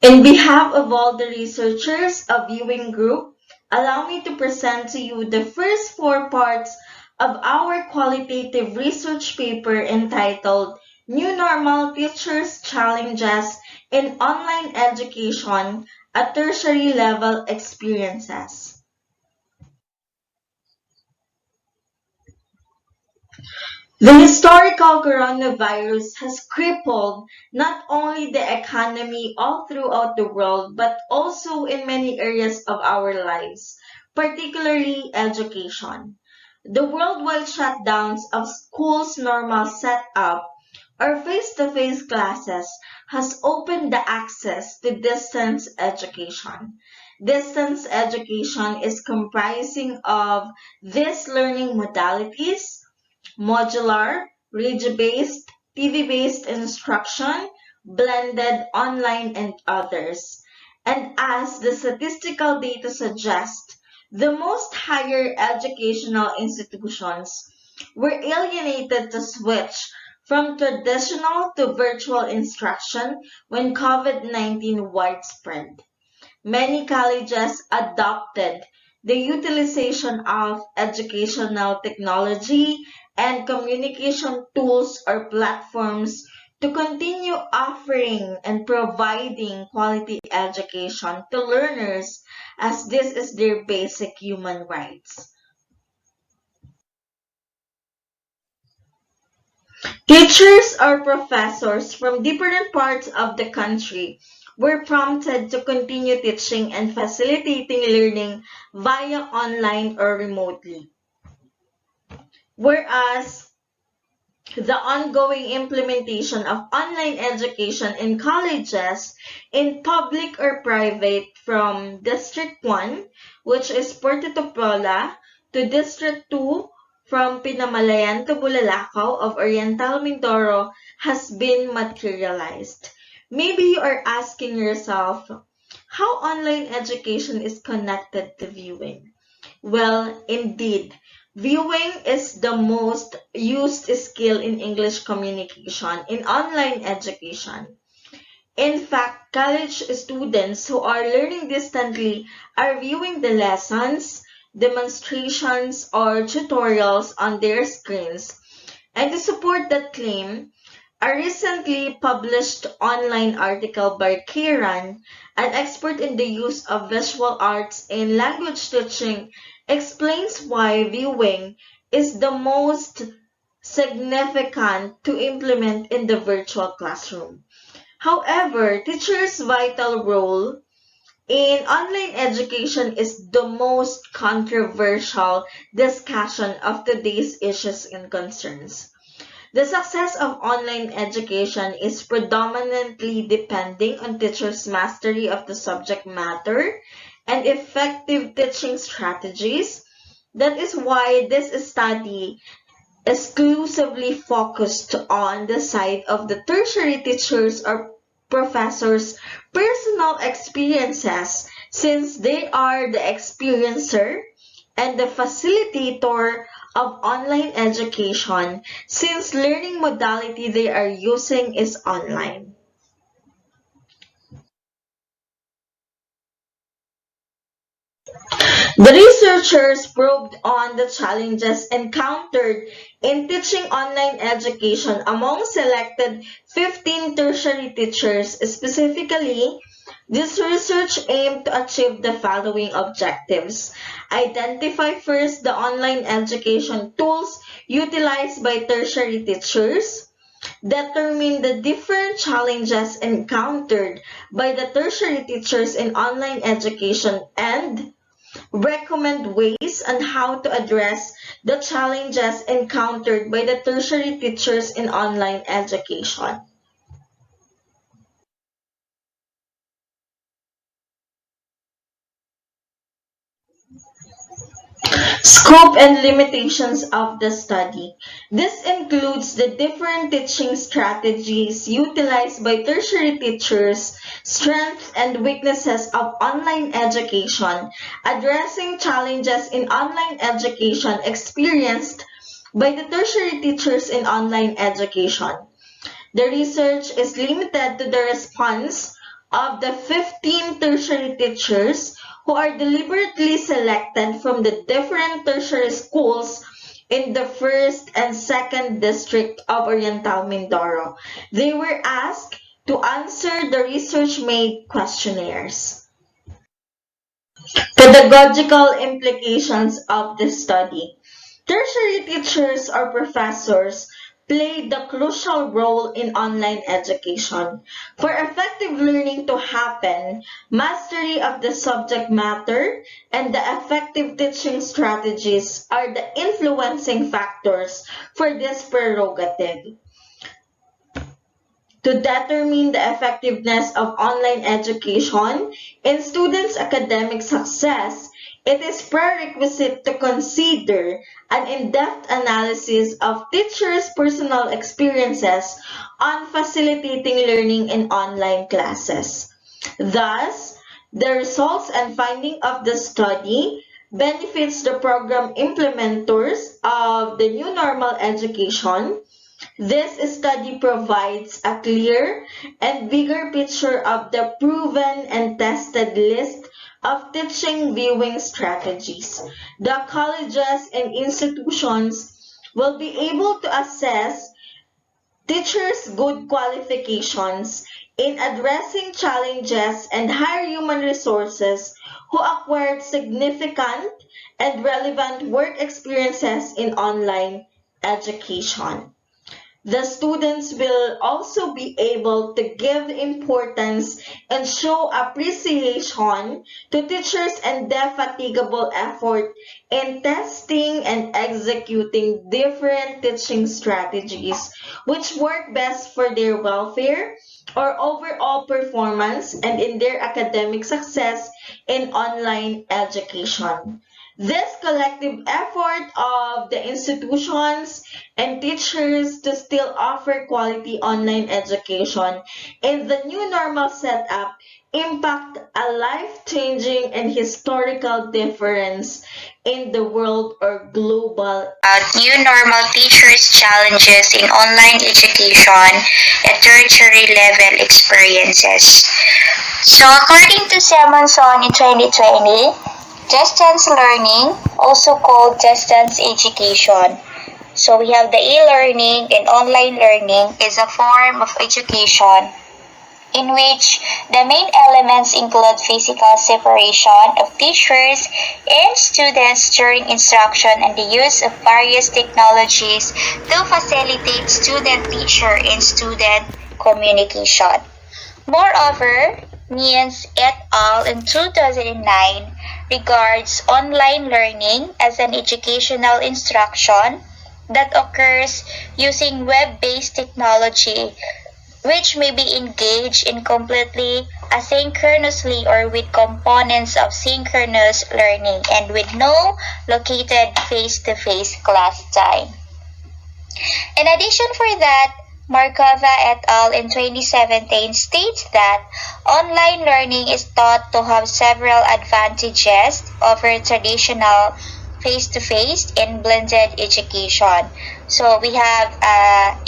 In behalf of all the researchers of Viewing Group, allow me to present to you the first four parts of our qualitative research paper entitled New Normal Teachers' Challenges in Online Education at Tertiary Level Experiences. The historical coronavirus has crippled not only the economy all throughout the world, but also in many areas of our lives, particularly education. The worldwide shutdowns of schools' normal setup or face-to-face classes has opened the access to distance education. Distance education is comprising of these learning modalities: modular, radio-based, TV-based instruction, blended, online, and others. And as the statistical data suggests, the most higher educational institutions were alienated to switch from traditional to virtual instruction when COVID-19 widespread. Many colleges adopted the utilization of educational technology and communication tools or platforms to continue offering and providing quality education to learners, as this is their basic human rights. Teachers or professors from different parts of the country were prompted to continue teaching and facilitating learning via online or remotely. Whereas the ongoing implementation of online education in colleges, in public or private, from District 1, which is Puerto Topola, to District 2, from Pinamalayan to Bulalakaw of Oriental Mindoro, has been materialized. Maybe you are asking yourself, how online education is connected to viewing? Well, indeed, viewing is the most used skill in English communication in online education. In fact, college students who are learning distantly are viewing the lessons, demonstrations, or tutorials on their screens. And to support that claim, a recently published online article by Kieran, an expert in the use of visual arts in language teaching, explains why viewing is the most significant to implement in the virtual classroom. However, teachers' vital role in online education is the most controversial discussion of today's issues and concerns. The success of online education is predominantly depending on teachers' mastery of the subject matter and effective teaching strategies. That is why this study exclusively focused on the side of the tertiary teachers or professors' personal experiences, since they are the experiencer and the facilitator of online education, since learning modality they are using is online. The researchers probed on the challenges encountered in teaching online education among selected 15 tertiary teachers. Specifically, this research aimed to achieve the following objectives: identify first the online education tools utilized by tertiary teachers, determine the different challenges encountered by the tertiary teachers in online education, and recommend ways on how to address the challenges encountered by the tertiary teachers in online education. Scope and limitations of the study. This includes the different teaching strategies utilized by tertiary teachers, strengths and weaknesses of online education, addressing challenges in online education experienced by the tertiary teachers in online education. The research is limited to the response of the 15 tertiary teachers who are deliberately selected from the different tertiary schools in the 1st and 2nd district of Oriental Mindoro. They were asked to answer the research-made questionnaires. Pedagogical implications of this study. Tertiary teachers or professors play the crucial role in online education. For effective learning to happen, mastery of the subject matter and the effective teaching strategies are the influencing factors for this prerogative. To determine the effectiveness of online education in students' academic success, it is prerequisite to consider an in-depth analysis of teachers' personal experiences on facilitating learning in online classes. Thus, the results and findings of the study benefits the program implementers of the new normal education. This study provides a clear and bigger picture of the proven and tested list of teaching viewing strategies. The colleges and institutions will be able to assess teachers' good qualifications in addressing challenges and hire human resources who acquired significant and relevant work experiences in online education. The students will also be able to give importance and show appreciation to teachers' indefatigable effort in testing and executing different teaching strategies which work best for their welfare or overall performance and in their academic success in online education. This collective effort of the institutions and teachers to still offer quality online education in the new normal setup impact a life-changing and historical difference in the world or global. New normal teachers' challenges in online education at tertiary level experiences. So according to Simonson in 2020, distance learning, also called distance education. So we have the e-learning and online learning is a form of education in which the main elements include physical separation of teachers and students during instruction and the use of various technologies to facilitate student-teacher and student communication. Moreover, Means et al. In 2009 regards online learning as an educational instruction that occurs using web-based technology which may be engaged in completely asynchronously or with components of synchronous learning and with no located face-to-face class time. In addition for that, Markova et al. In 2017 states that online learning is thought to have several advantages over traditional face-to-face and blended education. So we have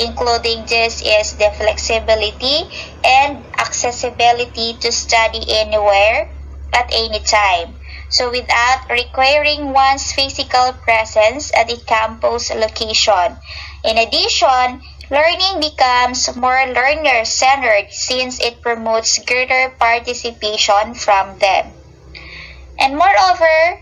including this is the flexibility and accessibility to study anywhere at any time. So without requiring one's physical presence at a campus location. In addition, learning becomes more learner-centered since it promotes greater participation from them. And moreover,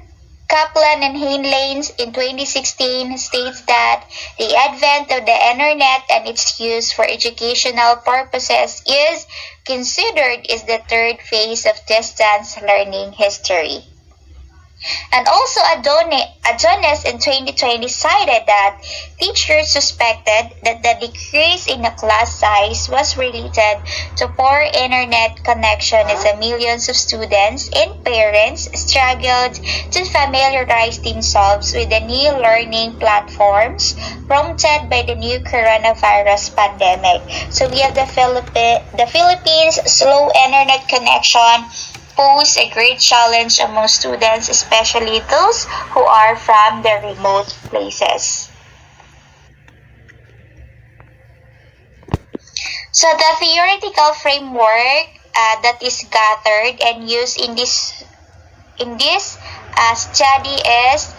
Kaplan and Heinlein in 2016 states that the advent of the internet and its use for educational purposes is considered as the third phase of distance learning history. And also Adonis in 2020 cited that teachers suspected that the decrease in the class size was related to poor internet connection as millions of students and parents struggled to familiarize themselves with the new learning platforms prompted by the new coronavirus pandemic. So we have the Philippines slow internet connection pose a great challenge among students, especially those who are from the remote places. So the theoretical framework that is gathered and used in this study is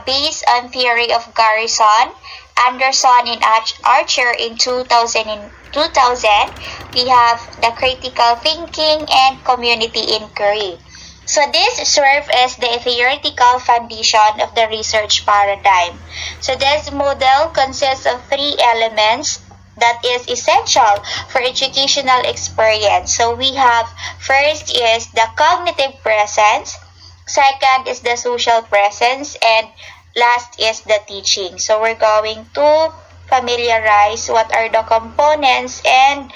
based on theory of Garrison, Anderson, and Archer in 2000. We have the critical thinking and community inquiry. So this serves as the theoretical foundation of the research paradigm. So this model consists of three elements that is essential for educational experience. So we have first is the cognitive presence, second is the social presence, and last is the teaching. So we're going to familiarize what are the components and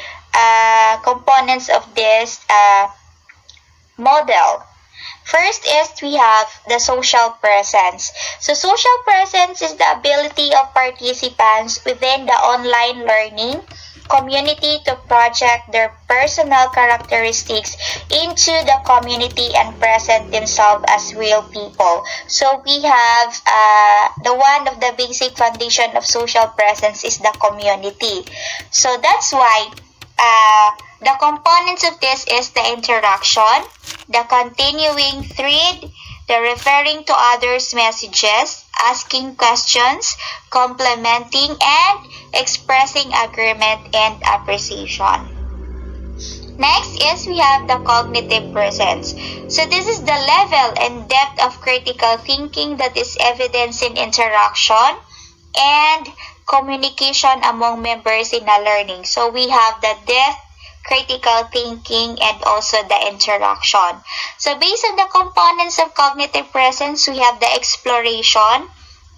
components of this model. First is we have the social presence. So social presence is the ability of participants within the online learning community to project their personal characteristics into the community and present themselves as real people. So we have the one of the basic foundation of social presence is the community. So that's why the components of this is the interaction, the continuing thread, the referring to others' messages, asking questions, complimenting, and expressing agreement and appreciation. Next is we have the cognitive presence. So this is the level and depth of critical thinking that is evidenced in interaction and communication among members in a learning. So we have the depth, critical thinking, and also the interaction. So based on the components of cognitive presence, we have the exploration,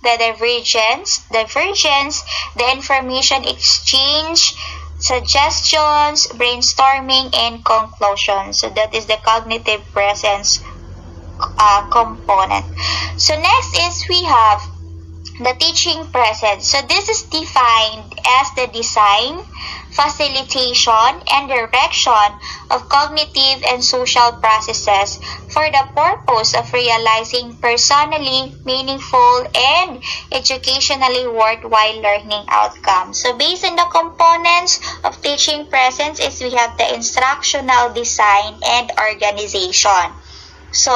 the divergence, the information exchange, suggestions, brainstorming, and conclusion. So that is the cognitive presence component. So next is we have the teaching presence. So this is defined as the design, facilitation, and direction of cognitive and social processes for the purpose of realizing personally meaningful and educationally worthwhile learning outcomes. So based on the components of teaching presence is we have the instructional design and organization. So,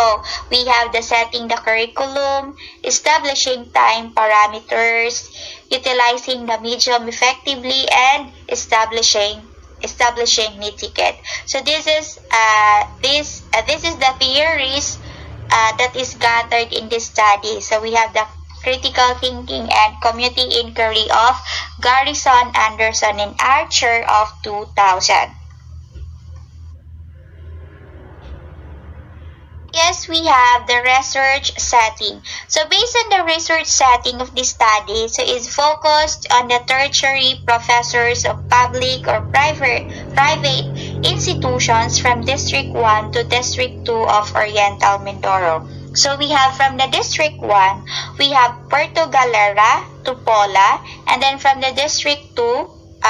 we have the setting the curriculum, establishing time parameters, utilizing the medium effectively, and establishing etiquette. So this is the theories that is gathered in this study. So we have the critical thinking and community inquiry of Garrison, Anderson, and Archer of 2000. Yes, we have the research setting. So based on the research setting of this study, so is focused on the tertiary professors of public or private institutions from District 1 to District 2 of Oriental Mindoro. So we have from the District 1, we have Puerto Galera to Pola, and then from the District 2,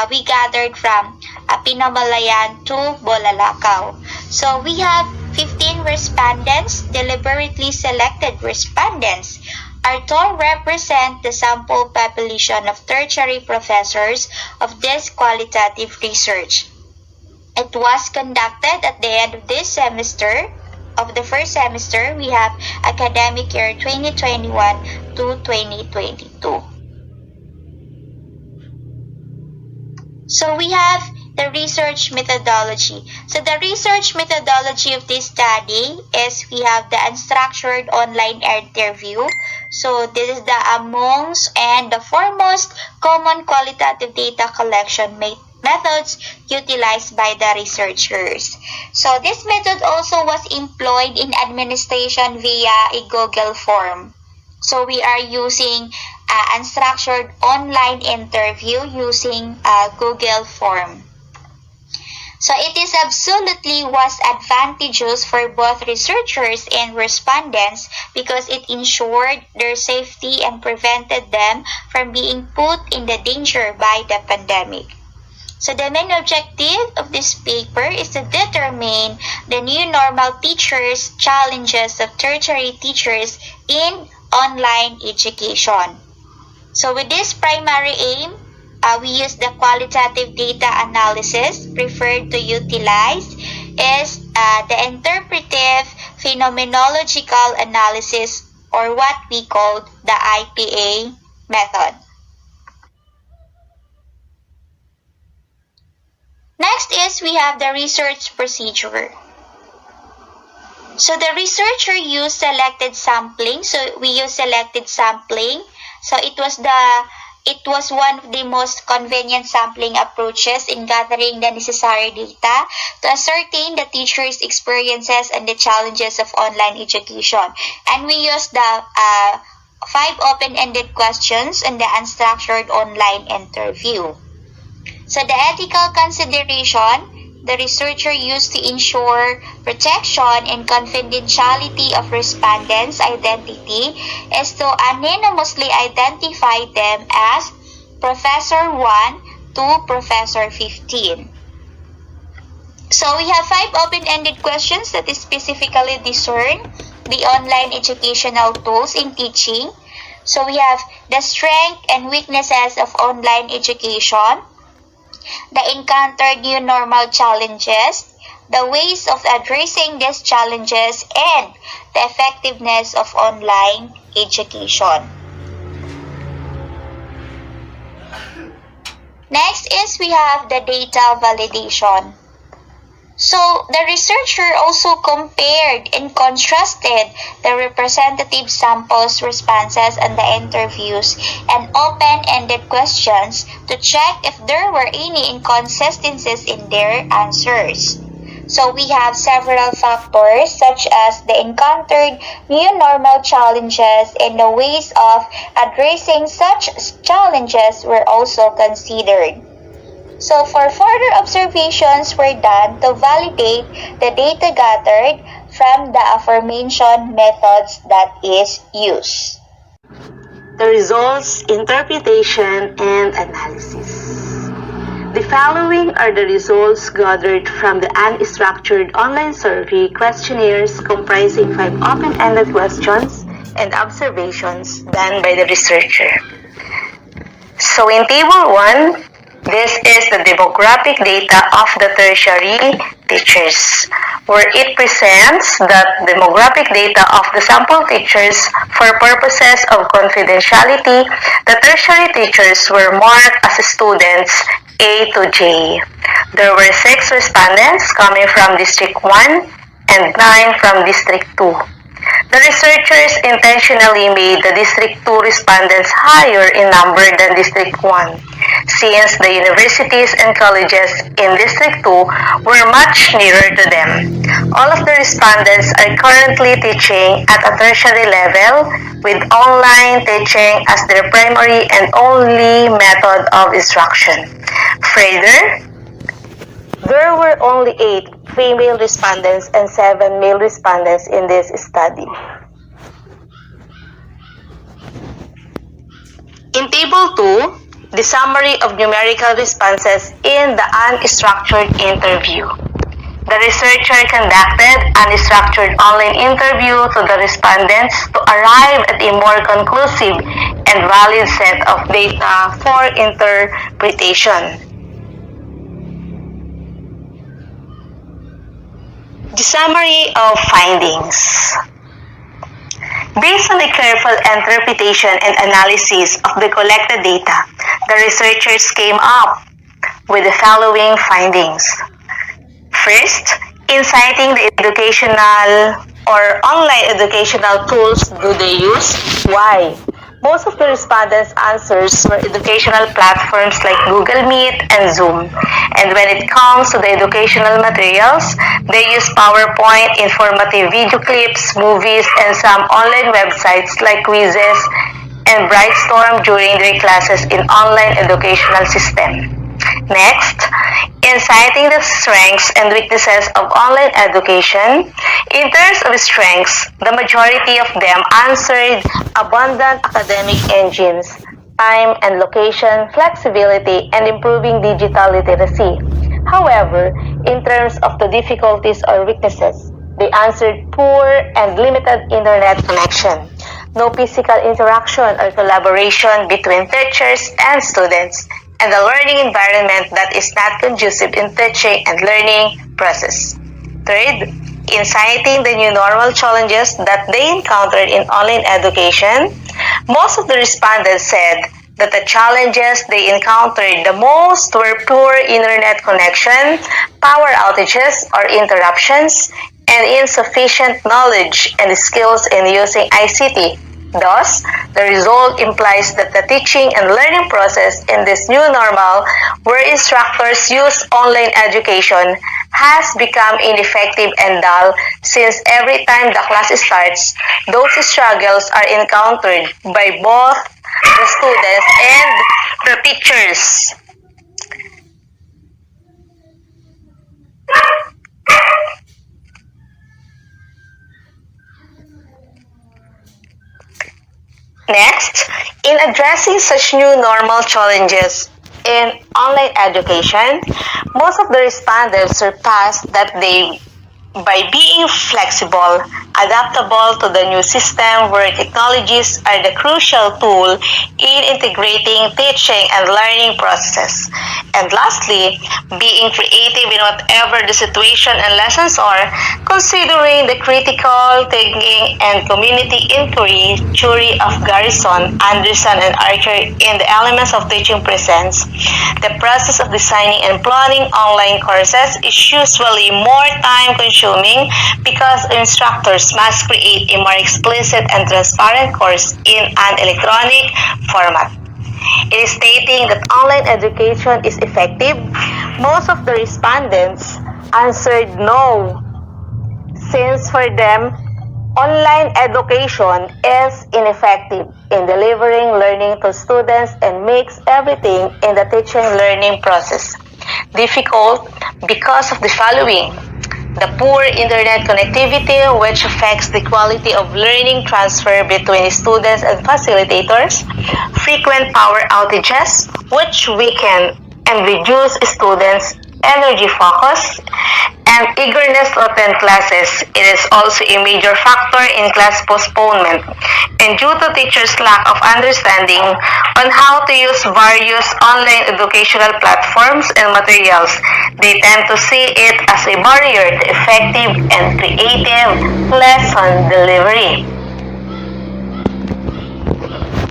we gathered from Pinamalayan to Bolalacao. So we have 15 respondents, deliberately selected respondents, are to represent the sample population of tertiary professors of this qualitative research. It was conducted at the end of this semester. Of the first semester, we have academic year 2021 to 2022. So we have the research methodology. So the research methodology of this study is we have the unstructured online interview. So this is the amongst and the foremost common qualitative data collection methods utilized by the researchers. So this method also was employed in administration via a Google form. So we are using unstructured online interview using Google form. So it is absolutely was advantageous for both researchers and respondents because it ensured their safety and prevented them from being put in the danger by the pandemic. So the main objective of this paper is to determine the new normal teachers' challenges of tertiary teachers in online education. So with this primary aim, we use the qualitative data analysis preferred to utilize is the interpretive phenomenological analysis, or what we call the IPA method. Next is we have the research procedure. So the researcher used selected sampling. So we use selected sampling. So it was one of the most convenient sampling approaches in gathering the necessary data to ascertain the teacher's experiences and the challenges of online education. And we use the 5 open-ended questions in the unstructured online interview. So the ethical consideration the researcher used to ensure protection and confidentiality of respondents' identity is to anonymously identify them as Professor 1 to Professor 15. So we have 5 open-ended questions that is specifically discern the online educational tools in teaching. So we have the strengths and weaknesses of online education, the encountered new normal challenges, the ways of addressing these challenges, and the effectiveness of online education. Next is we have the data validation. So the researcher also compared and contrasted the representative samples responses and the interviews and open-ended questions to check if there were any inconsistencies in their answers. So we have several factors such as the encountered new normal challenges and the ways of addressing such challenges were also considered. So for further observations were done to validate the data gathered from the aforementioned methods that is used. The results, interpretation, and analysis. The following are the results gathered from the unstructured online survey questionnaires comprising 5 open-ended questions and observations done by the researcher. So in Table 1, this is the demographic data of the tertiary teachers, where it presents the demographic data of the sample teachers for purposes of confidentiality. The tertiary teachers were marked as students A to J. There were 6 respondents coming from District 1 and 9 from District 2. The researchers intentionally made the District 2 respondents higher in number than District 1, since the universities and colleges in District 2 were much nearer to them. All of the respondents are currently teaching at a tertiary level, with online teaching as their primary and only method of instruction. Further, there were only 8 female respondents and 7 male respondents in this study. In Table 2, the summary of numerical responses in the unstructured interview. The researcher conducted an unstructured online interview to the respondents to arrive at a more conclusive and valid set of data for interpretation. The summary of findings. Based on a careful interpretation and analysis of the collected data, the researchers came up with the following findings. First, in citing the educational or online educational tools do they use? Why? Most of the respondents' answers were educational platforms like Google Meet and Zoom. And when it comes to the educational materials, they use PowerPoint, informative video clips, movies, and some online websites like quizzes and Brightstorm during their classes in online educational system. Next, in citing the strengths and weaknesses of online education, in terms of strengths, the majority of them answered abundant academic engines, time and location, flexibility, and improving digital literacy. However, in terms of the difficulties or weaknesses, they answered poor and limited internet connection, no physical interaction or collaboration between teachers and students, and a learning environment that is not conducive in teaching and learning process. Third, in citing the new normal challenges that they encountered in online education, most of the respondents said that the challenges they encountered the most were poor internet connection, power outages or interruptions, and insufficient knowledge and skills in using ICT. Thus, the result implies that the teaching and learning process in this new normal, where instructors use online education, has become ineffective and dull since every time the class starts, those struggles are encountered by both the students and the teachers. Next, in addressing such new normal challenges in online education, most of the respondents surpassed that they by being flexible, adaptable to the new system where technologies are the crucial tool in integrating teaching and learning processes. And lastly, being creative in whatever the situation and lessons are, considering the critical thinking and community inquiry theory of Garrison, Anderson, and Archer in the elements of teaching presents. The process of designing and planning online courses is usually more time-consuming because instructors must create a more explicit and transparent course in an electronic format. In stating that online education is effective, most of the respondents answered no, since for them, online education is ineffective in delivering learning to students and makes everything in the teaching learning process difficult because of the following: the poor internet connectivity, which affects the quality of learning transfer between students and facilitators, frequent power outages, which weaken and reduce students' energy focus, and eagerness to attend classes. It is also a major factor in class postponement, and due to teachers' lack of understanding on how to use various online educational platforms and materials, they tend to see it as a barrier to effective and creative lesson delivery.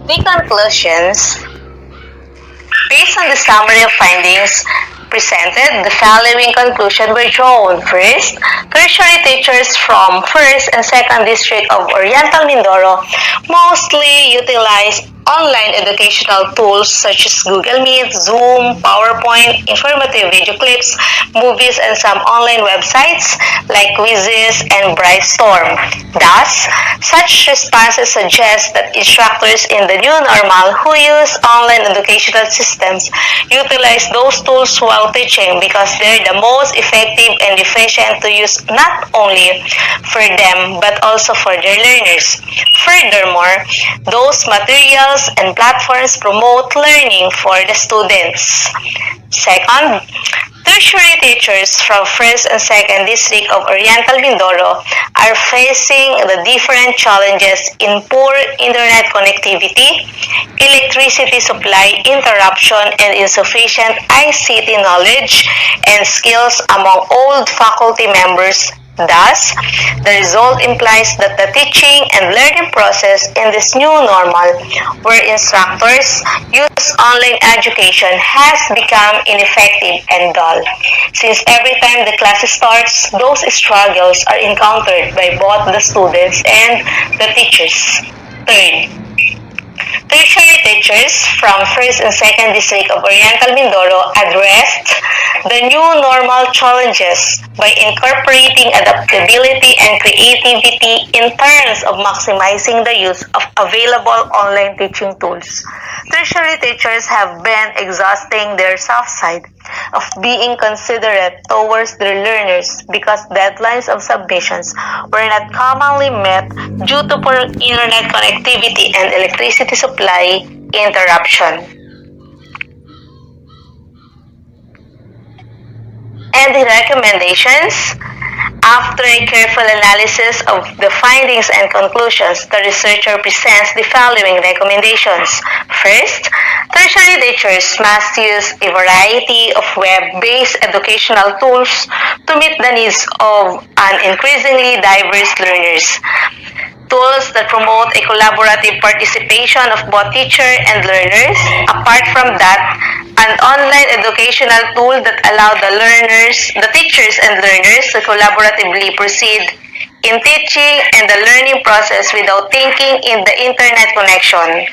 The conclusions. Based on the summary of findings presented, the following conclusions were drawn. First, tertiary teachers from 1st and 2nd District of Oriental Mindoro mostly utilize online educational tools such as Google Meet, Zoom, PowerPoint, informative video clips, movies, and some online websites like Quizzes and Brightstorm. Thus, such responses suggest that instructors in the new normal who use online educational systems utilize those tools while teaching because they're the most effective and efficient to use not only for them but also for their learners. Furthermore, those materials and platforms promote learning for the students. Second, tertiary teachers from 1st and 2nd District of Oriental Mindoro are facing the different challenges in poor internet connectivity, electricity supply interruption, and insufficient ICT knowledge and skills among old faculty members. Thus, the result implies that the teaching and learning process in this new normal, where instructors use online education, has become ineffective and dull, since every time the class starts, those struggles are encountered by both the students and the teachers. Third, tertiary teachers from 1st and 2nd District of Oriental Mindoro addressed the new normal challenges by incorporating adaptability and creativity in terms of maximizing the use of available online teaching tools. Tertiary teachers have been exhausting their soft side of being considerate towards their learners because deadlines of submissions were not commonly met due to poor internet connectivity and electricity supply interruption. And the recommendations. After a careful analysis of the findings and conclusions, the researcher presents the following recommendations. First, Tertiary teachers must use a variety of web-based educational tools to meet the needs of an increasingly diverse learners. Tools that promote a collaborative participation of both teacher and learners. Apart from that, an online educational tool that allow the teachers and learners to collaboratively proceed in teaching and the learning process without thinking in the internet connection.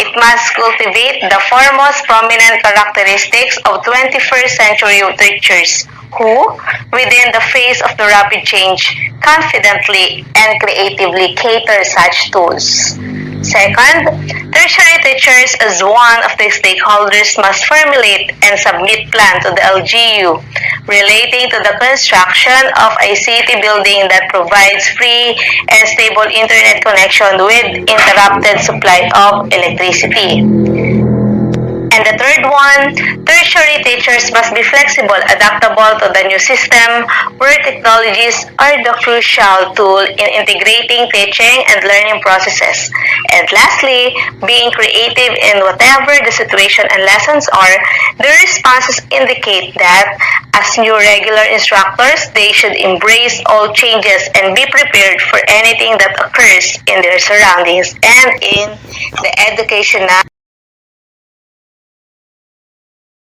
It must cultivate the foremost prominent characteristics of 21st century teachers who, within the face of the rapid change, confidently and creatively cater such tools. Second, tertiary teachers as one of the stakeholders must formulate and submit plan to the LGU relating to the construction of a city building that provides free and stable internet connection with interrupted supply of electricity. And the third one, tertiary teachers must be flexible, adaptable to the new system where technologies are the crucial tool in integrating teaching and learning processes. And lastly, being creative in whatever the situation and lessons are, the responses indicate that as new regular instructors, they should embrace all changes and be prepared for anything that occurs in their surroundings and in the educational